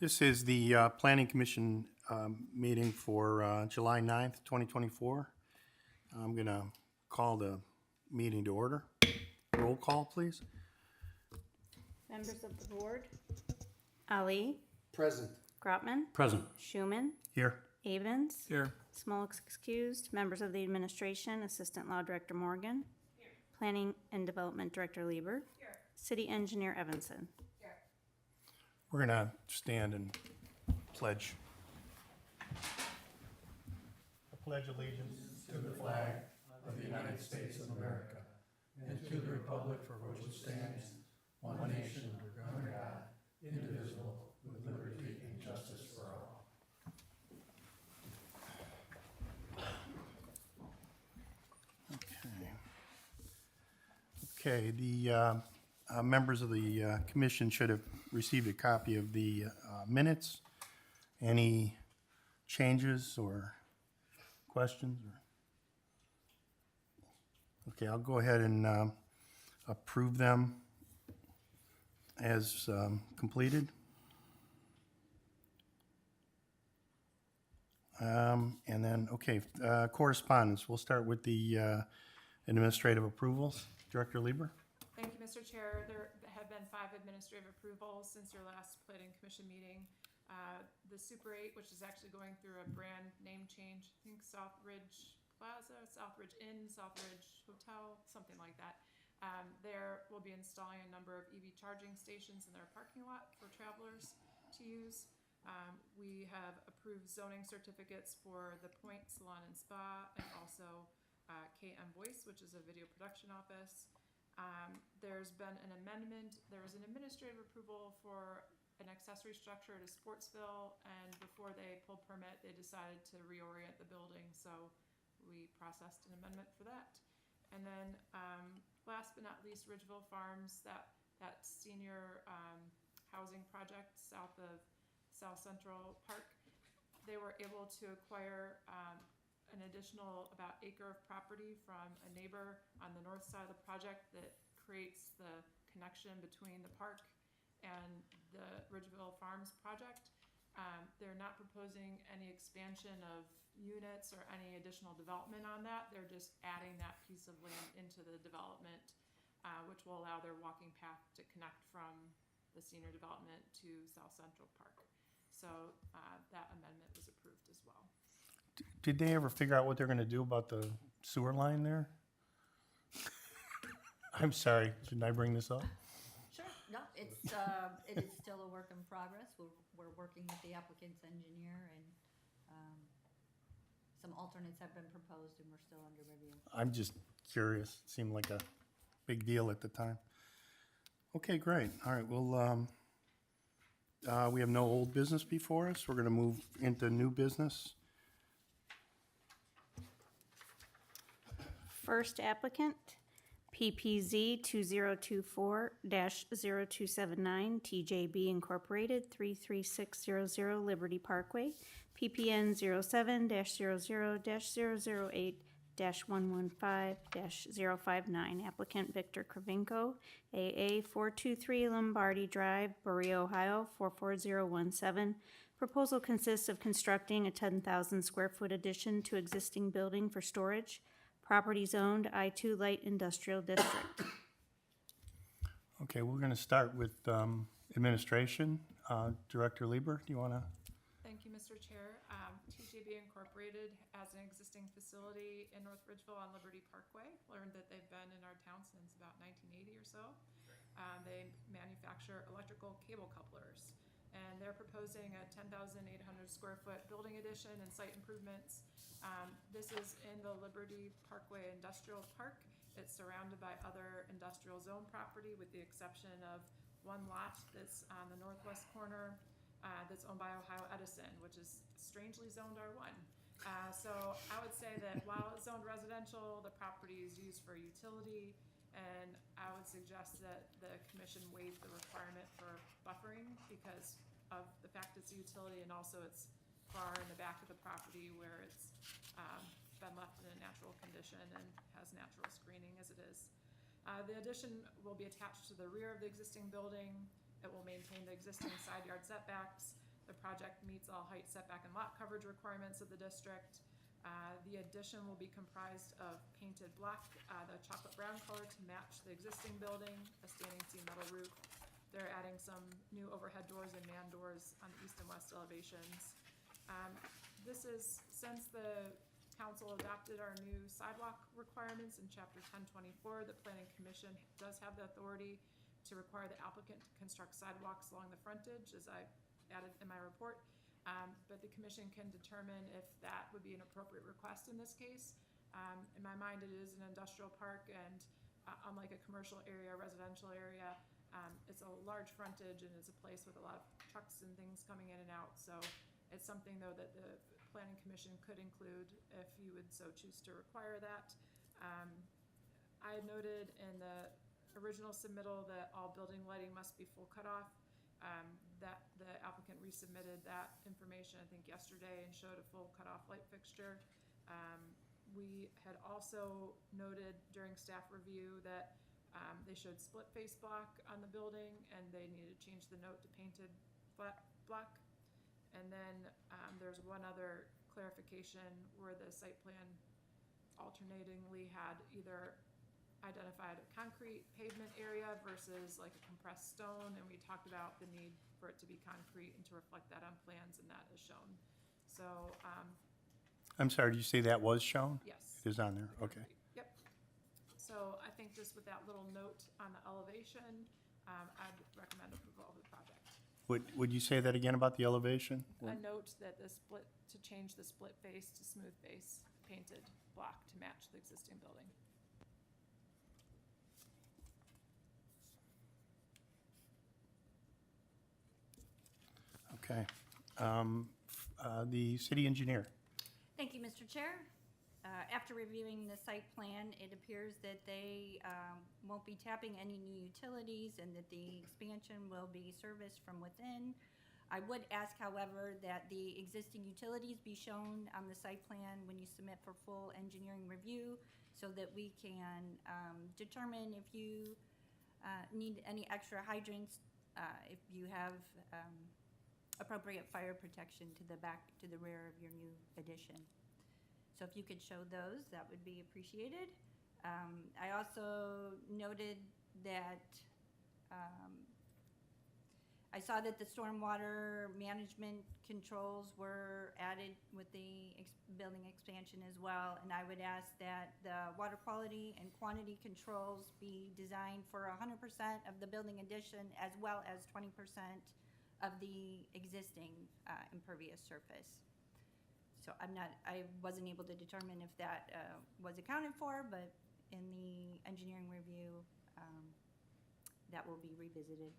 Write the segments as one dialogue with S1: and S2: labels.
S1: This is the Planning Commission meeting for July 9th, 2024. I'm going to call the meeting to order. Roll call, please.
S2: Members of the board: Ali,
S1: Present.
S2: Grotman,
S1: Present.
S2: Schumann,
S1: Here.
S2: Avens,
S1: Here.
S2: Smolleck's excused. Members of the administration: Assistant Law Director Morgan, here. Planning and Development Director Lieber, here. City Engineer Evanson. Here.
S1: We're going to stand and pledge. I pledge allegiance
S3: to the flag of the United States of America and to the republic for which it stands, one nation under God, indivisible, with liberty and justice for all.
S1: Okay, the members of the commission should have received a copy of the minutes. Any changes or questions? Okay, I'll go ahead and approve them as completed. And then, okay, correspondence. We'll start with the administrative approvals. Director Lieber?
S4: Thank you, Mr. Chair. There have been 5 administrative approvals since your last Planning Commission meeting. The Super 8, which is actually going through a brand name change, I think Southridge Plaza, Southridge Inn, Southridge Hotel, something like that. There will be installing a number of EV charging stations in their parking lot for travelers to use. We have approved zoning certificates for the Point Salon and Spa and also KM Voice, which is a video production office. There's been an amendment. There was an administrative approval for an accessory structure at a Sportsville, and before they pulled permit, they decided to reorient the building, so we processed an amendment for that. And then last but not least, Ridgeville Farms, that senior housing project south of South Central Park, they were able to acquire an additional about acre of property from a neighbor on the north side of the project that creates the connection between the park and the Ridgeville Farms project. They're not proposing any expansion of units or any additional development on that. They're just adding that piece of land into the development, which will allow their walking path to connect from the senior development to South Central Park. So that amendment was approved as well.
S1: Did they ever figure out what they're going to do about the sewer line there? I'm sorry, shouldn't I bring this up?
S5: Sure. No, it is still a work in progress. We're working with the applicant's engineer, and some alternates have been proposed, and we're still under review.
S1: I'm just curious. It seemed like a big deal at the time. Okay, great. All right, well, we have no old business before us. We're going to move into new business.
S2: First applicant, PPZ 2024-0279, TJB Incorporated, 33600 Liberty Parkway, PPN 07-00-008-115-059. Applicant Victor Kravinko, AA 423 Lombardi Drive, Berea, Ohio 44017. Proposal consists of constructing a 10,000 square foot addition to existing building for storage. Property zoned I-2 Light Industrial District.
S1: Okay, we're going to start with administration. Director Lieber, do you want to?
S4: Thank you, Mr. Chair. TJB Incorporated has an existing facility in North Ridgeville on Liberty Parkway. Learned that they've been in our town since about 1980 or so. They manufacture electrical cable couplers, and they're proposing a 10,800 square foot building addition and site improvements. This is in the Liberty Parkway Industrial Park. It's surrounded by other industrial zone property with the exception of one lot that's on the northwest corner that's owned by Ohio Edison, which is strangely zoned R1. So I would say that while it's zoned residential, the property is used for utility, and I would suggest that the commission waive the requirement for buffering because of the fact it's a utility, and also it's far in the back of the property where it's been left in a natural condition and has natural screening as it is. The addition will be attached to the rear of the existing building. It will maintain the existing side yard setbacks. The project meets all height, setback, and lot coverage requirements of the district. The addition will be comprised of painted black, the chocolate brown color to match the existing building, a standing seam metal roof. They're adding some new overhead doors and man doors on the east and west elevations. This is, since the council adopted our new sidewalk requirements in chapter 1024, the planning commission does have the authority to require the applicant to construct sidewalks along the frontage, as I added in my report. But the commission can determine if that would be an appropriate request in this case. In my mind, it is an industrial park, and unlike a commercial area, residential area, it's a large frontage and it's a place with a lot of trucks and things coming in and out. So it's something, though, that the planning commission could include if you would so choose to require that. I had noted in the original submittal that all building lighting must be full cutoff. That the applicant resubmitted that information, I think, yesterday and showed a full cutoff light fixture. We had also noted during staff review that they showed split face block on the building and they needed to change the note to painted flat black. And then there's one other clarification where the site plan alternatingly had either identified a concrete pavement area versus like a compressed stone, and we talked about the need for it to be concrete and to reflect that on plans, and that is shown. So,
S1: I'm sorry, did you say that was shown?
S4: yes.
S1: It is on there, okay.
S4: Yep. So I think just with that little note on the elevation, I'd recommend approval of the project.
S1: Would you say that again about the elevation?
S4: A note that the split, to change the split face to smooth face painted block to match the existing building.
S1: Okay. The city engineer.
S5: Thank you, Mr. Chair. After reviewing the site plan, it appears that they won't be tapping any new utilities and that the expansion will be serviced from within. I would ask, however, that the existing utilities be shown on the site plan when you submit for full engineering review so that we can determine if you need any extra hydrants, if you have appropriate fire protection to the back, to the rear of your new addition. So if you could show those, that would be appreciated. I also noted that I saw that the stormwater management controls were added with the building expansion as well, and I would ask that the water quality and quantity controls be designed for 100% of the building addition as well as 20% of the existing impervious surface. So I wasn't able to determine if that was accounted for, but in the engineering review, that will be revisited.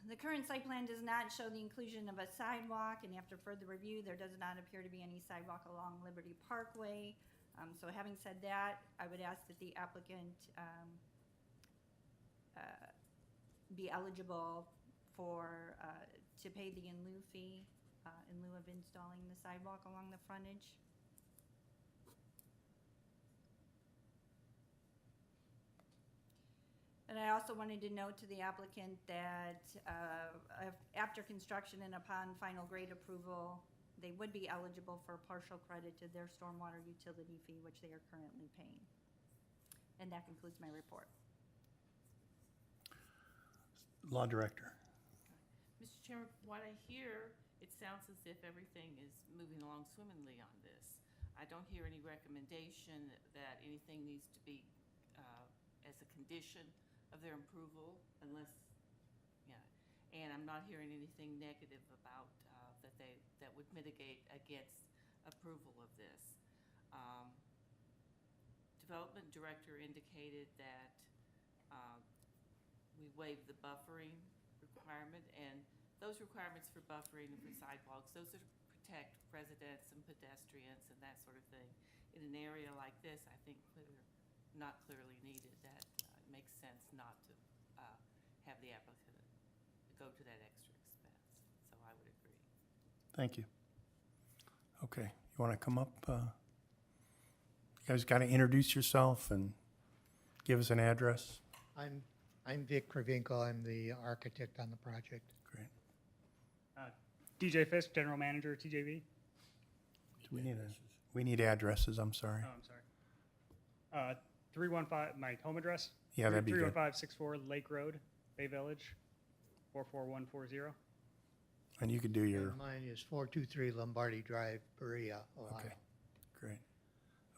S5: The current site plan does not show the inclusion of a sidewalk, and after further review, there does not appear to be any sidewalk along Liberty Parkway. So having said that, I would ask that the applicant be eligible for, to pay the in lieu fee in lieu of installing the sidewalk along the frontage. And I also wanted to note to the applicant that after construction and upon final grade approval, they would be eligible for partial credit to their stormwater utility fee, which they are currently paying. And that concludes my report.
S1: Law Director.
S6: Mr. Chairman, what I hear, it sounds as if everything is moving along swimmingly on this. I don't hear any recommendation that anything needs to be as a condition of their approval unless, and I'm not hearing anything negative about that would mitigate against approval of this. Development Director indicated that we waived the buffering requirement, and those requirements for buffering and for sidewalks, those are to protect residents and pedestrians and that sort of thing. In an area like this, I think not clearly needed, that it makes sense not to have the applicant go to that extra expense. So I would agree.
S1: Thank you. Okay, you want to come up? You guys got to introduce yourself and give us an address.
S7: I'm Vic Kravinko. I'm the architect on the project.
S1: Great.
S7: DJ Fisk, General Manager, TJV.
S1: We need addresses, I'm sorry.
S7: Oh, I'm sorry. 315, my home address?
S1: Yeah, that'd be good.
S7: 31564 Lake Road, Bay Village, 44140.
S1: And you could do your,
S3: And mine is 423 Lombardi Drive, Berea, Ohio.
S1: okay, great.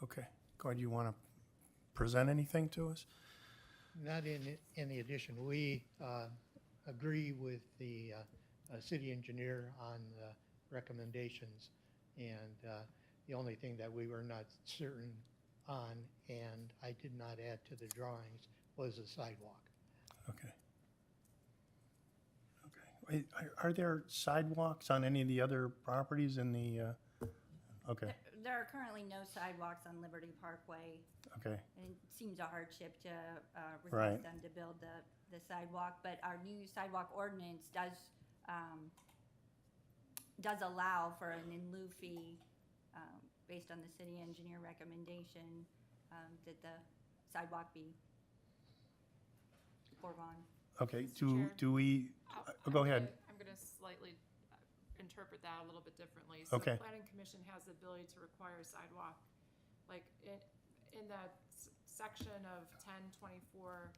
S1: Okay, Gord, you want to present anything to us?
S3: Not in any addition. We agree with the city engineer on the recommendations. And the only thing that we were not certain on, and I did not add to the drawings, was the sidewalk.
S1: Okay. Okay. Are there sidewalks on any of the other properties in the, okay,
S5: There are currently no sidewalks on Liberty Parkway,
S1: okay,
S5: and it seems a hardship to
S1: Right.
S5: request them to build the sidewalk, but our new sidewalk ordinance does allow for an in lieu fee, based on the city engineer recommendation, that the sidewalk be foregone.
S1: okay.
S4: Mr. Chair?
S1: Do we, go ahead.
S4: I'm gonna slightly interpret that a little bit differently.
S1: Okay.
S4: So the planning commission has the ability to require a sidewalk. Like in that section of 1024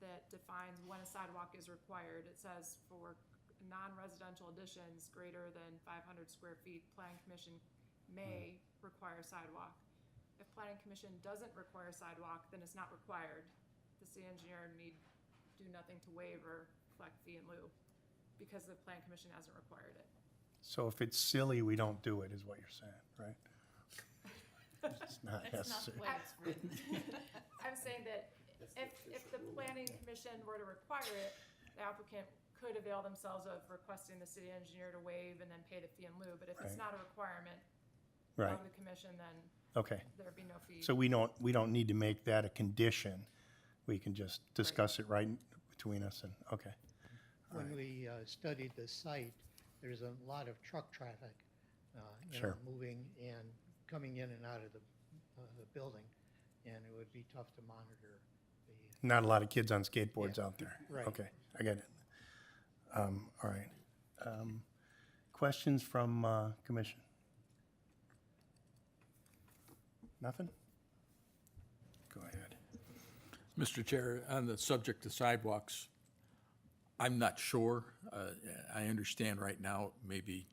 S4: that defines when a sidewalk is required, it says for non-residential additions greater than 500 square feet, planning commission may require sidewalk. If planning commission doesn't require sidewalk, then it's not required. The city engineer need do nothing to waive or collect fee in lieu because the planning commission hasn't required it.
S1: So if it's silly, we don't do it, is what you're saying, right? It's not
S6: That's not the
S1: necessary.
S6: way it's written.
S4: I'm saying that if the planning commission were to require it, the applicant could avail themselves of requesting the city engineer to waive and then pay the fee in lieu. But if it's
S1: Right.
S4: not a requirement
S1: Right,
S4: of the commission, then
S1: okay.
S4: there'd be no fee.
S1: So we don't need to make that a condition. We can just discuss it right between us and, okay. All
S3: When
S1: right.
S3: we studied the site, there's a lot of truck traffic,
S1: Sure.
S3: moving and coming in and out of the building, and it would be tough to monitor the.
S1: Not a lot of kids on skateboards
S3: Yeah.
S1: out there.
S3: Right.
S1: Okay, I get it. All right. Questions from commission? Nothing? Go ahead.
S8: Mr. Chair, on the subject of sidewalks, I'm not sure. I understand right now maybe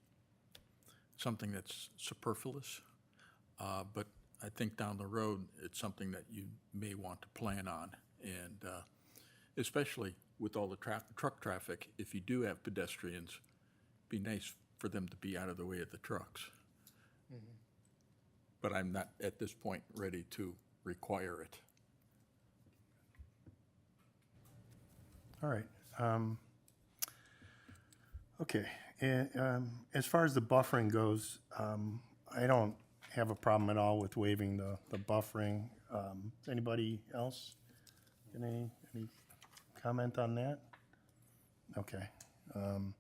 S8: something that's superfluous, but I think down the road, it's something that you may want to plan on. And especially with all the truck traffic, if you do have pedestrians, be nice for them to be out of the way of the trucks. But I'm not, at this point, ready to require it.
S1: All right. Okay, and as far as the buffering goes, I don't have a problem at all with waiving the buffering. Anybody else? Any comment on that? Okay. I'm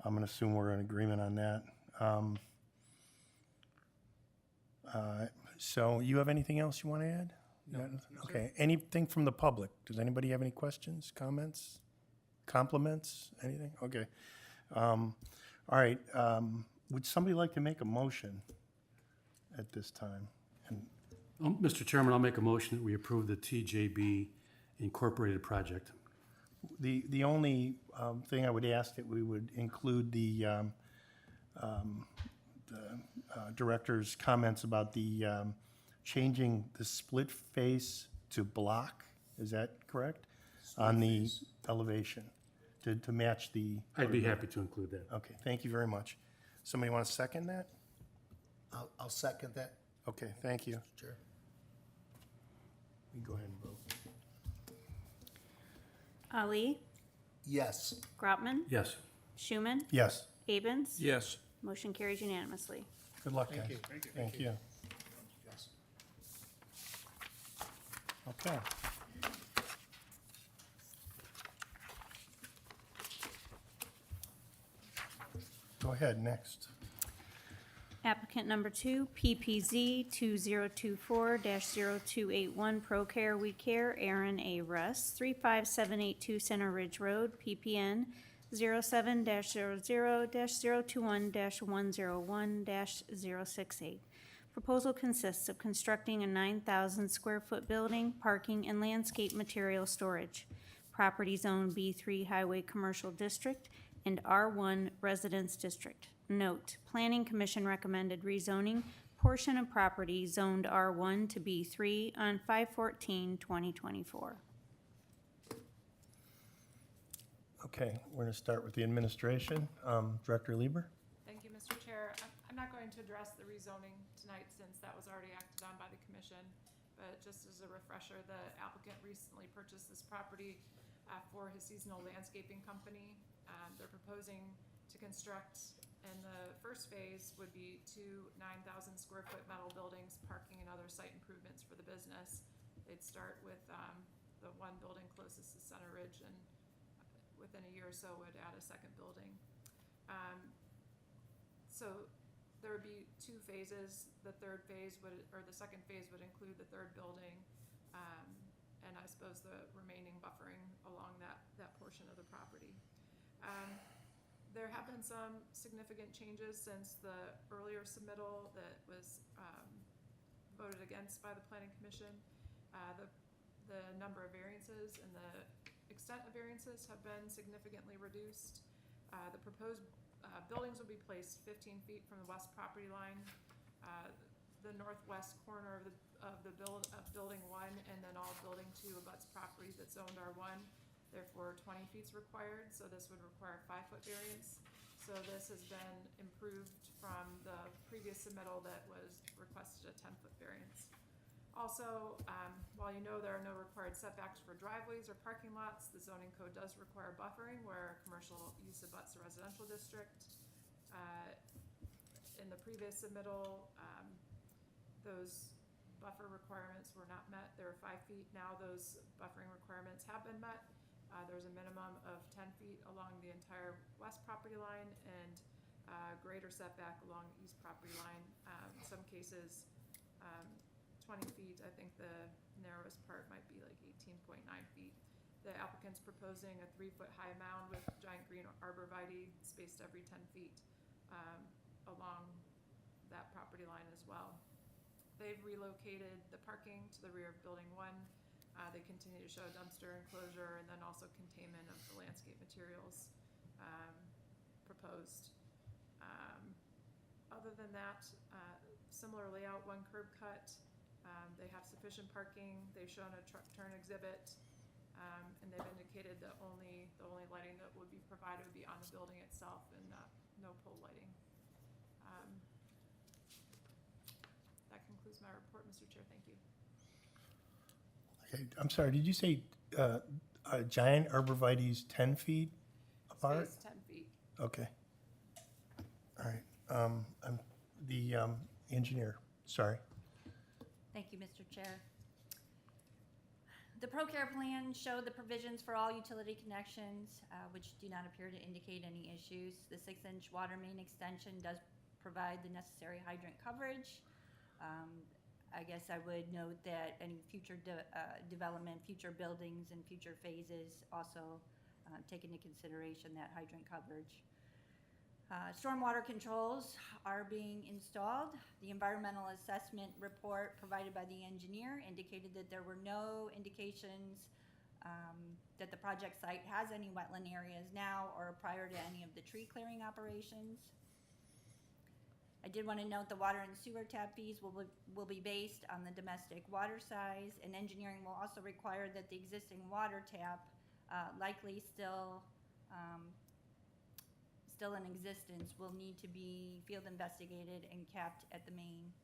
S1: gonna assume we're in agreement on that. So you have anything else you want to add?
S3: No.
S1: Okay, anything from the public? Does anybody have any questions, comments, compliments, anything? Okay. All right, would somebody like to make a motion at this time? And
S9: Mr. Chairman, I'll make a motion that we approve the TJB Incorporated project.
S1: the only thing I would ask that we would include the director's comments about the changing the split face to block, is that correct? On the elevation, to match the.
S9: I'd be happy to include that.
S1: Okay, thank you very much. Somebody want to second that?
S10: I'll second that,
S1: Okay, thank you.
S10: Chair.
S1: You go ahead and vote.
S2: Ali,
S10: Yes.
S2: Grotman,
S9: Yes.
S2: Schuman,
S1: Yes,
S2: Abens.
S8: Yes.
S2: Motion carries unanimously.
S1: good luck,
S3: Thank
S1: guys.
S3: you.
S1: Thank you.
S10: Yes.
S1: Okay. Go ahead, next.
S2: Applicant number 2, PPZ 2024-0281 ProCare We Care, Aaron A. Russ, 35782 Center Ridge Road, PPN 07-00-021-101-068. Proposal consists of constructing a 9,000 square foot building, parking, and landscape material storage. Property zone B3 Highway Commercial District and R1 Residence District. Note, Planning Commission recommended rezoning portion of property zoned R1 to B3 on 5/14/2024.
S1: Okay, we're going to start with the administration. Director Lieber?
S4: Thank you, Mr. Chair. I'm not going to address the rezoning tonight since that was already acted on by the commission. But just as a refresher, the applicant recently purchased this property for his seasonal landscaping company. They're proposing to construct, and the first phase would be two 9,000 square foot metal buildings, parking and other site improvements for the business. They'd start with the one building closest to Center Ridge, and within a year or so would add a second building. So there would be two phases. The third phase would, or the second phase would include the third building, and I suppose the remaining buffering along that portion of the property. There have been some significant changes since the earlier submittal that was voted against by the Planning Commission. The number of variances and the extent of variances have been significantly reduced. The proposed buildings will be placed 15 feet from the west property line, the northwest corner of building 1, and then all building 2 abuts property that's zoned R1. Therefore, 20 feet is required, so this would require a 5-foot variance. So this has been improved from the previous submittal that was requested a 10-foot variance. Also, while you know there are no required setbacks for driveways or parking lots, the zoning code does require buffering where commercial use abuts a residential district. In the previous submittal, those buffer requirements were not met. They were 5 feet. Now those buffering requirements have been met. There's a minimum of 10 feet along the entire west property line and greater setback along the east property line. In some cases, 20 feet. I think the narrowest part might be like 18.9 feet. The applicant's proposing a 3-foot high mound with giant green arborvitae spaced every 10 feet along that property line as well. They've relocated the parking to the rear of building 1. They continue to show a dumpster enclosure and then also containment of the landscape materials proposed. Other than that, similar layout, 1 curb cut. They have sufficient parking. They've shown a truck turn exhibit, and they've indicated that the only lighting that would be provided would be on the building itself and no pole lighting. That concludes my report, Mr. Chair. Thank you.
S1: Okay, I'm sorry, did you say giant arborvitae's 10 feet apart?
S4: Space 10 feet.
S1: Okay. All right. I'm the engineer, sorry.
S5: Thank you, Mr. Chair. The ProCare plan showed the provisions for all utility connections, which do not appear to indicate any issues. The 6-inch water main extension does provide the necessary hydrant coverage. I guess I would note that any future development, future buildings, and future phases also take into consideration that hydrant coverage. Stormwater controls are being installed. The environmental assessment report provided by the engineer indicated that there were no indications that the project site has any wetland areas now or prior to any of the tree clearing operations. I did want to note the water and sewer tap fees will be based on the domestic water size, and engineering will also require that the existing water tap, likely still in existence, will need to be field investigated and capped at the main.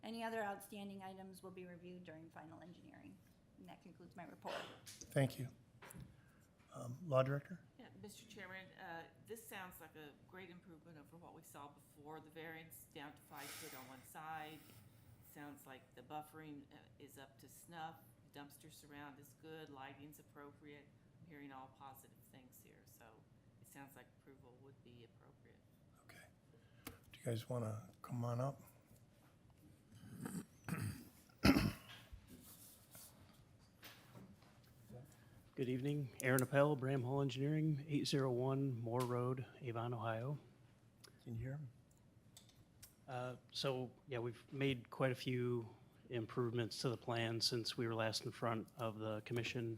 S5: Any other outstanding items will be reviewed during final engineering. And that concludes my report.
S1: Thank you. Law Director?
S6: Yeah, Mr. Chairman, this sounds like a great improvement over what we saw before. The variance down to 5 foot on one side. Sounds like the buffering is up to snuff. Dumpster surround is good. Lighting's appropriate. I'm hearing all positive things here, so it sounds like approval would be appropriate.
S1: Okay. Do you guys want to come on up?
S7: Good evening. Aaron Appel, Bram Hall Engineering, 801 Moore Road, Avon, Ohio.
S1: Can you hear him?
S7: So, yeah, we've made quite a few improvements to the plan since we were last in front of the commission.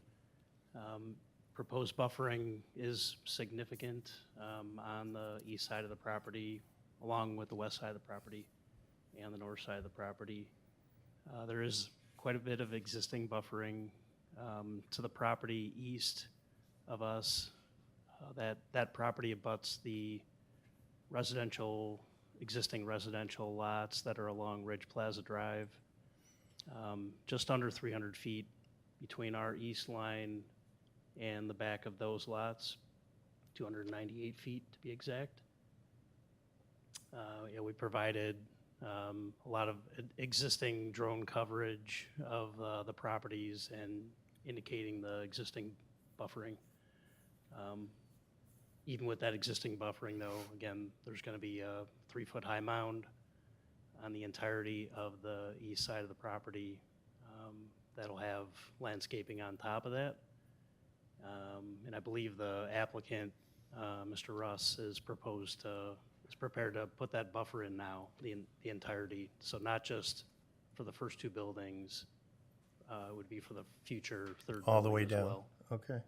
S7: Proposed buffering is significant on the east side of the property, along with the west side of the property and the north side of the property. There is quite a bit of existing buffering to the property east of us. That property abuts the existing residential lots that are along Ridge Plaza Drive. Just under 300 feet between our east line and the back of those lots, 298 feet to be exact. Yeah, we provided a lot of existing drone coverage of the properties and indicating the existing buffering. Even with that existing buffering though, again, there's gonna be a 3-foot high mound on the entirety of the east side of the property. That'll have landscaping on top of that. And I believe the applicant, Mr. Russ, is prepared to put that buffer in now, the entirety. So not just for the first 2 buildings, it would be for the future third
S1: All the way
S7: building as
S1: down?
S7: well.
S1: Okay.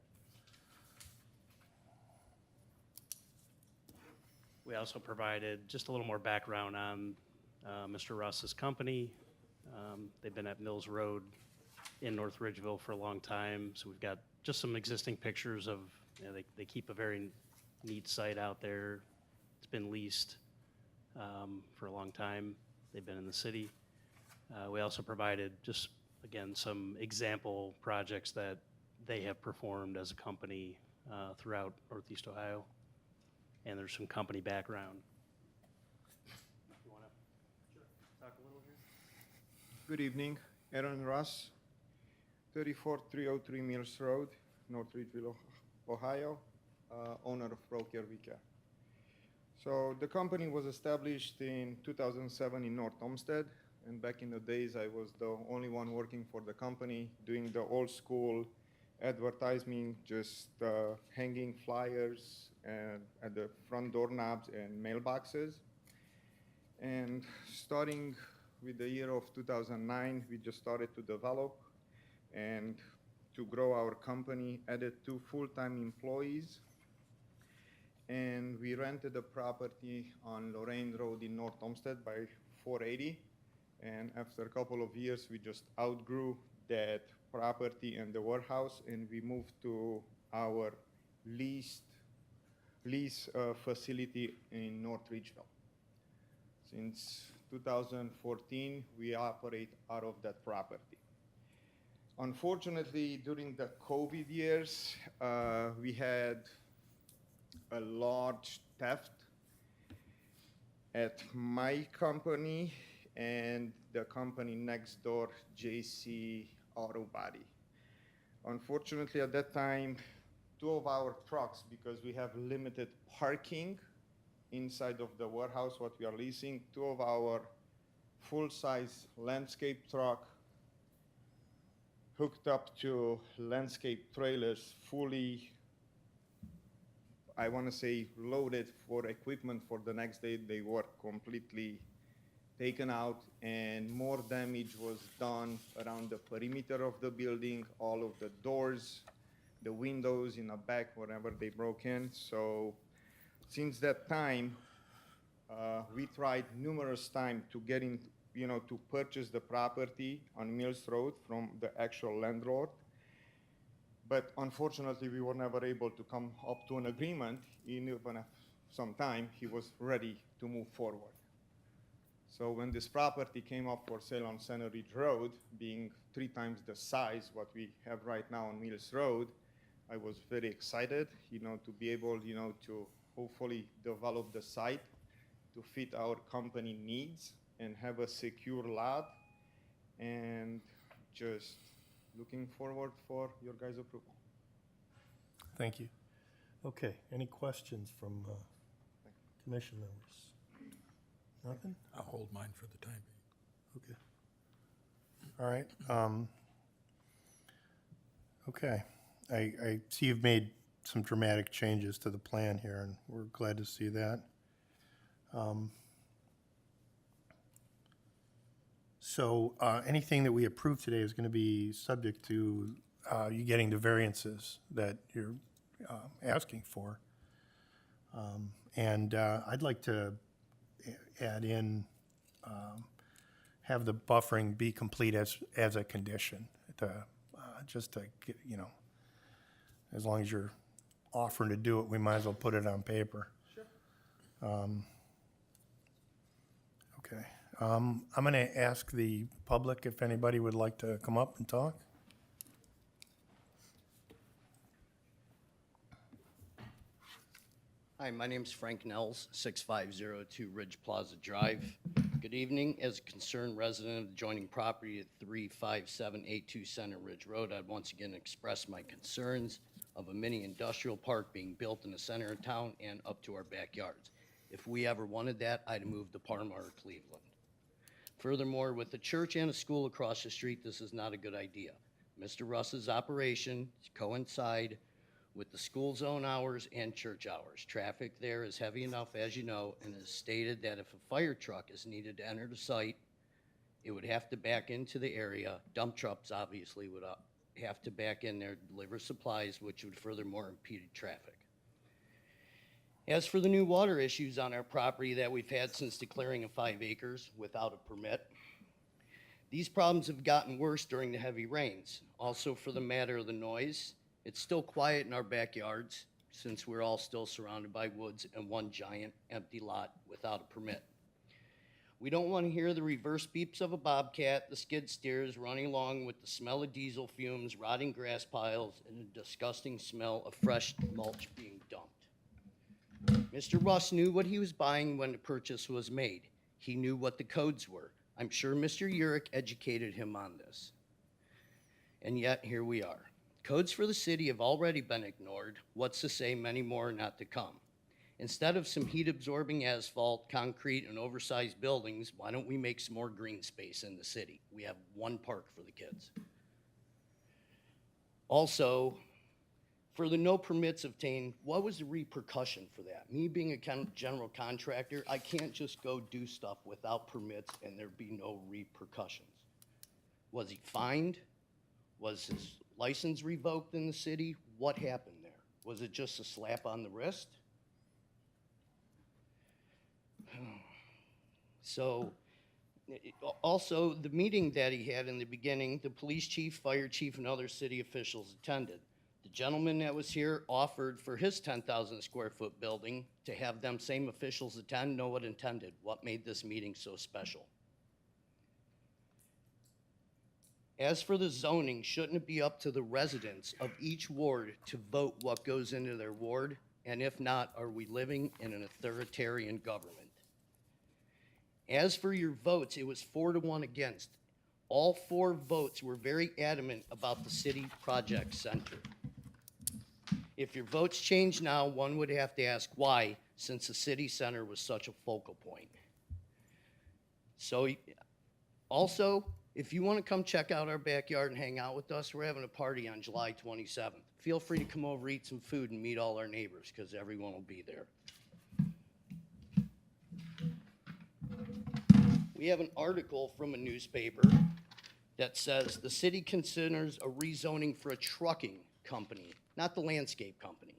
S7: We also provided just a little more background on Mr. Russ's company. They've been at Mills Road in North Ridgeville for a long time, so we've got just some existing pictures of, they keep a very neat site out there. It's been leased for a long time. They've been in the city. We also provided just, again, some example projects that they have performed as a company throughout Northeast Ohio. And there's some company background. You wanna talk a little here?
S11: Good evening, Aaron Russ, 34303 Mills Road, North Ridgeville, Ohio, owner of Procare Care. So the company was established in 2007 in North Olmsted, and back in the days I was the only one working for the company, doing the old school advertising, just hanging flyers at the front doorknobs and mailboxes. And starting with the year of 2009, we just started to develop and to grow our company, added 2 full-time employees, and we rented a property on Lorraine Road in North Olmsted by 480. And after a couple of years, we just outgrew that property and the warehouse, and we moved to our lease facility in North Ridgeville. Since 2014, we operate out of that property. Unfortunately, during the COVID years, we had a large theft at my company and the company next door, JC Auto Body. Unfortunately, at that time, 2 of our trucks, because we have limited parking inside of the warehouse what we are leasing, 2 of our full-size landscape truck hooked up to landscape trailers, fully, I want to say, loaded for equipment for the next day. They were completely taken out, and more damage was done around the perimeter of the building, all of the doors, the windows in the back, wherever they broke in. So since that time, we tried numerous times to get in, to purchase the property on Mills Road from the actual landlord. But unfortunately, we were never able to come up to an agreement, even if some time he was ready to move forward. So when this property came up for sale on Center Ridge Road, being 3 times the size what we have right now on Mills Road, I was very excited, to be able, to hopefully develop the site to fit our company needs and have a secure lot, and just looking forward for your guys' approval.
S1: Thank you. Okay, any questions from commission members? Nothing?
S8: I'll hold mine for the time being.
S1: Okay. All right. Okay. I see you've made some dramatic changes to the plan here, and we're glad to see that. So anything that we approve today is going to be subject to you getting the variances that you're asking for. And I'd like to add in, have the buffering be complete as a condition, just to get, as long as you're offering to do it, we might as well put it on paper.
S8: Sure.
S1: Okay. I'm going to ask the public if anybody would like to come up and talk.
S12: Hi, my name's Frank Nels, 6502 Ridge Plaza Drive. Good evening. As a concerned resident of the adjoining property at 35782 Center Ridge Road, I'd once again express my concerns of a mini industrial park being built in the center of town and up to our backyards. If we ever wanted that, I'd have moved to Parma or Cleveland. Furthermore, with the church and a school across the street, this is not a good idea. Mr. Russ's operation coincide with the school zone hours and church hours. Traffic there is heavy enough, as you know, and is stated that if a fire truck is needed to enter the site, it would have to back into the area. Dump trucks obviously would have to back in there, deliver supplies, which would furthermore impede traffic. As for the new water issues on our property that we've had since declaring of 5 acres without a permit, these problems have gotten worse during the heavy rains. Also, for the matter of the noise, it's still quiet in our backyards since we're all still surrounded by woods and one giant empty lot without a permit. We don't want to hear the reverse beeps of a bobcat, the skid steers running along with the smell of diesel fumes, rotting grass piles, and the disgusting smell of fresh mulch being dumped. Mr. Russ knew what he was buying when the purchase was made. He knew what the codes were. I'm sure Mr. Urick educated him on this. And yet, here we are. Codes for the city have already been ignored. What's to say many more are not to come? Instead of some heat-absorbing asphalt, concrete, and oversized buildings, why don't we make some more green space in the city? We have one park for the kids. Also, for the no permits obtained, what was the repercussion for that? Me being a general contractor, I can't just go do stuff without permits and there be no repercussions. Was he fined? Was his license revoked in the city? What happened there? Was it just a slap on the wrist? So, also, the meeting that he had in the beginning, the police chief, fire chief, and other city officials attended. The gentleman that was here offered for his 10,000 square foot building to have them same officials attend. No one attended. What made this meeting so special? As for the zoning, shouldn't it be up to the residents of each ward to vote what goes into their ward? And if not, are we living in an authoritarian government? As for your votes, it was 4-1 against. All 4 votes were very adamant about the city project center. If your votes change now, one would have to ask why, since the city center was such a focal point. So, also, if you want to come check out our backyard and hang out with us, we're having a party on July 27th. Feel free to come over, eat some food, and meet all our neighbors, because everyone will be there. We have an article from a newspaper that says the city considers a rezoning for a trucking company, not the landscape company.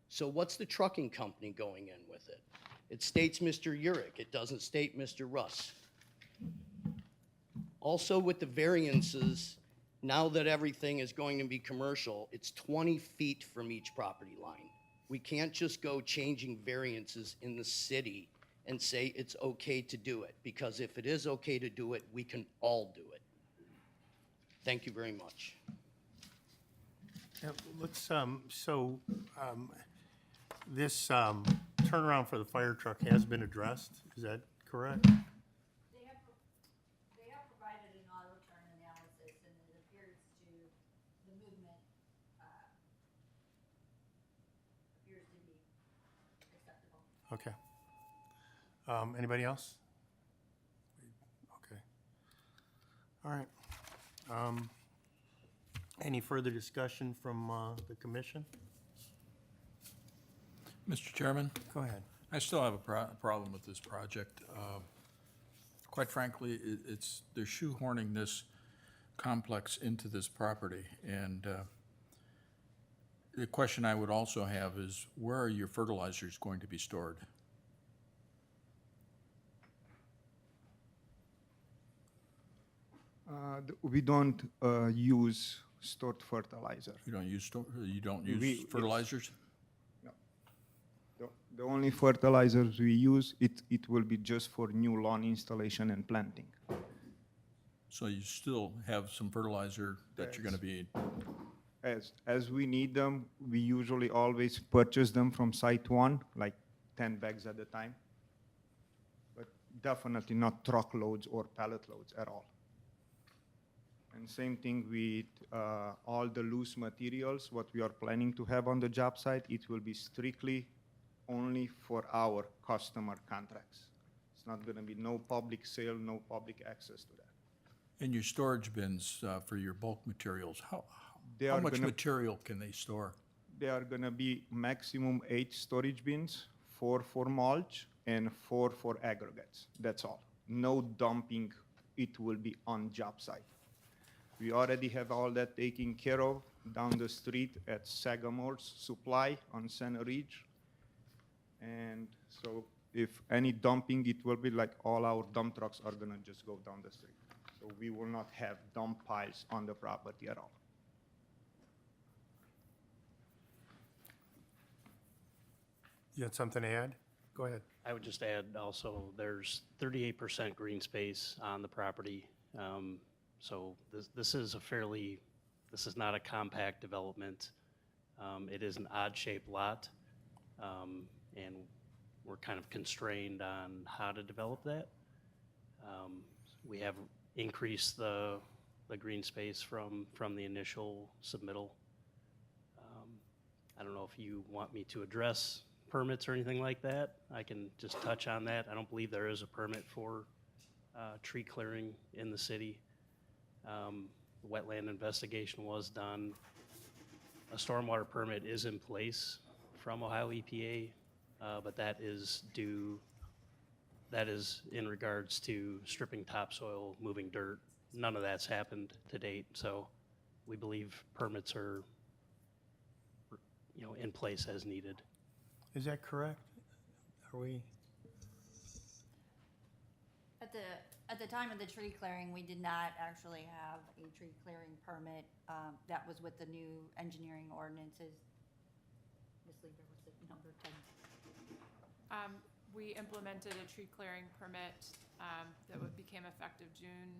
S12: So what's the trucking company going in with it? It states Mr. Urick. It doesn't state Mr. Russ. Also, with the variances, now that everything is going to be commercial, it's 20 feet from each property line. We can't just go changing variances in the city and say it's okay to do it, because if it is okay to do it, we can all do it. Thank you very much.
S1: Yeah, let's, this turnaround for the fire truck has been addressed, is that correct?
S5: They have provided an auto turn analysis, and it appears the movement appears to be acceptable.
S1: Okay. Anybody else? Okay. All right. Any further discussion from the commission?
S8: Mr. Chairman,
S1: Go ahead.
S8: I still have a problem with this project. Quite frankly, they're shoehorning this complex into this property. And the question I would also have is, where are your fertilizers going to be stored?
S11: We don't use stored fertilizer.
S8: You don't use,
S11: We-
S8: fertilizers?
S11: The only fertilizers we use, it will be just for new lawn installation and planting.
S8: So you still have some fertilizer that you're gonna be,
S11: As we need them, we usually always purchase them from Site One, like 10 bags at a time. But definitely not truckloads or pallet loads at all. And same thing with all the loose materials, what we are planning to have on the job site, it will be strictly only for our customer contracts. It's not gonna be no public sale, no public access to that.
S8: in your storage bins for your bulk materials,
S11: They
S8: how
S11: are
S8: much
S11: gonna-
S8: material can they store?
S11: There are gonna be maximum 8 storage bins, 4 for mulch and 4 for aggregates. That's all. No dumping, it will be on job site. We already have all that taken care of down the street at Sagamore's Supply on Center Ridge. And so if any dumping, it will be like all our dump trucks are gonna just go down the street. So we will not have dump piles on the property at all.
S1: You had something to add? Go ahead.
S7: I would just add also, there's 38% green space on the property. So this is this is not a compact development. It is an odd-shaped lot, and we're kind of constrained on how to develop that. We have increased the green space from the initial submittal. I don't know if you want me to address permits or anything like that. I can just touch on that. I don't believe there is a permit for tree clearing in the city. The wetland investigation was done. A stormwater permit is in place from Ohio EPA, but that is in regards to stripping topsoil, moving dirt. None of that's happened to date, so we believe permits are, in place as needed.
S1: Is that correct? Are we?
S5: At the time of the tree clearing, we did not actually have a tree clearing permit. That was with the new engineering ordinances. Ms. Lieber, what's it, number 10?
S4: We implemented a tree clearing permit that became effective June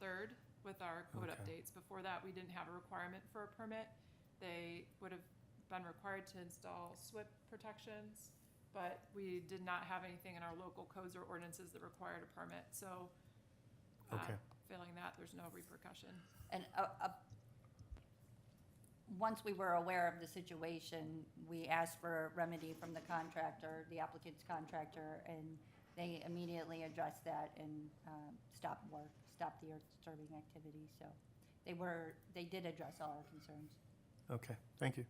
S4: 3rd with our code
S1: Okay.
S4: updates. Before that, we didn't have a requirement for a permit. They would have been required to install SWIP protections, but we did not have anything in our local codes or ordinances that required a permit. So
S1: Okay.
S4: failing that, there's no repercussion.
S5: And once we were aware of the situation, we asked for a remedy from the contractor, the applicant's contractor, and they immediately addressed that and stopped work, stopped the earth disturbing activity. So they did address all our concerns.
S1: Okay, thank you.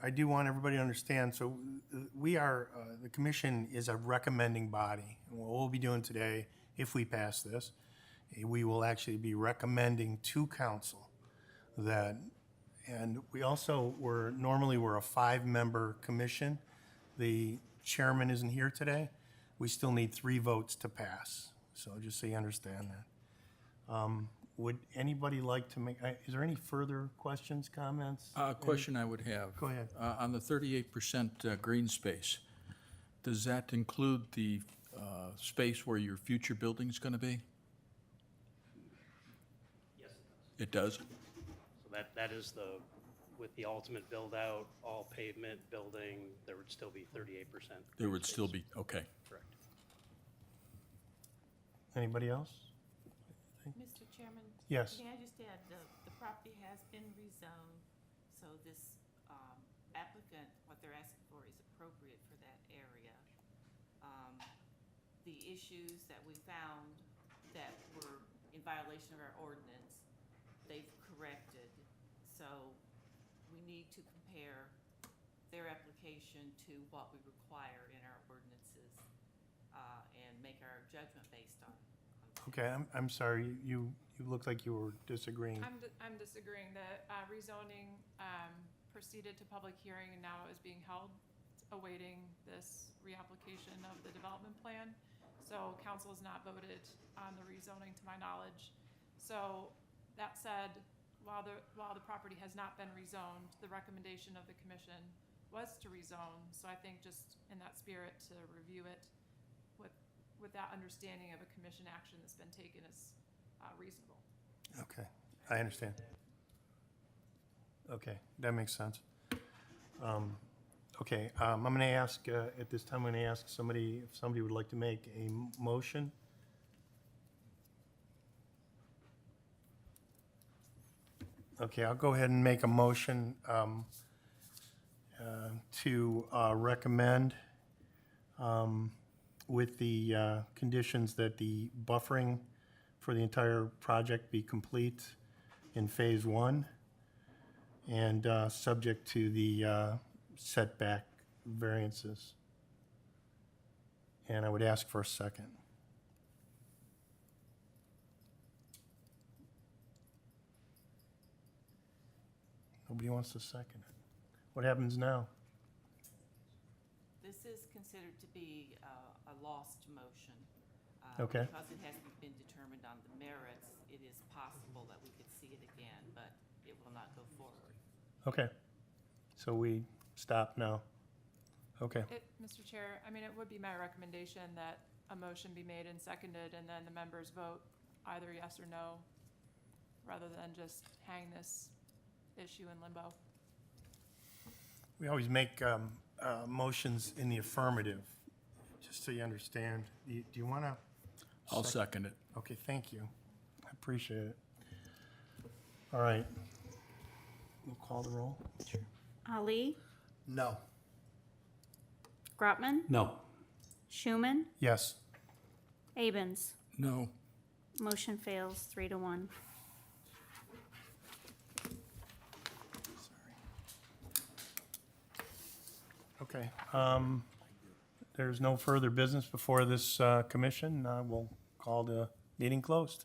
S1: I do want everybody to understand, so we are, the commission is a recommending body. And what we'll be doing today, if we pass this, we will actually be recommending to council that, and we also normally we're a 5-member commission. The chairman isn't here today. We still need 3 votes to pass. So just so you understand that. Would anybody like to make, is there any further questions, comments?
S8: Question I would have.
S1: Go ahead.
S8: On the 38% green space, does that include the space where your future building's gonna be?
S7: Yes, it does.
S8: It does?
S7: So that is with the ultimate build-out, all pavement building, there would still be 38%.
S8: There would still be, okay.
S7: Correct.
S1: Anybody else?
S6: Mr. Chairman?
S1: Yes.
S6: May I just add, the property has been rezoned, so this applicant, what they're asking for is appropriate for that area. The issues that we found that were in violation of our ordinance, they've corrected. So we need to compare their application to what we require in our ordinances, and make our judgment based on.
S1: Okay, I'm sorry, you looked like you were disagreeing.
S4: I'm disagreeing. The rezoning proceeded to public hearing and now is being held, awaiting this reapplication of the development plan. So council has not voted on the rezoning to my knowledge. So that said, while the property has not been rezoned, the recommendation of the commission was to rezone. So I think just in that spirit to review it with that understanding of a commission action that's been taken is reasonable.
S1: Okay, I understand. Okay, that makes sense. Okay, I'm going to ask, at this time, I'm going to ask somebody, if somebody would like to make a motion. Okay, I'll go ahead and make a motion to recommend with the conditions that the buffering for the entire project be complete in phase one and subject to the setback variances. And I would ask for a second. Nobody wants to second it. What happens now?
S6: This is considered to be a lost motion.
S1: Okay.
S6: Because it hasn't been determined on the merits, it is possible that we could see it again, but it will not go forward.
S1: Okay, so we stop now. Okay,
S4: Mr. Chair, I mean, it would be my recommendation that a motion be made and seconded, and then the members vote either yes or no, rather than just hang this issue in limbo.
S1: we always make motions in the affirmative, just so you understand. Do you want to?
S8: I'll second it.
S1: Okay, thank you. I appreciate it. All right. We'll call the roll.
S2: Ali,
S10: No.
S2: Grotman,
S9: No.
S2: Schuman,
S1: Yes.
S2: Abens.
S8: No.
S2: Motion fails 3-1.
S1: Okay. There's no further business before this commission. We'll call the meeting closed.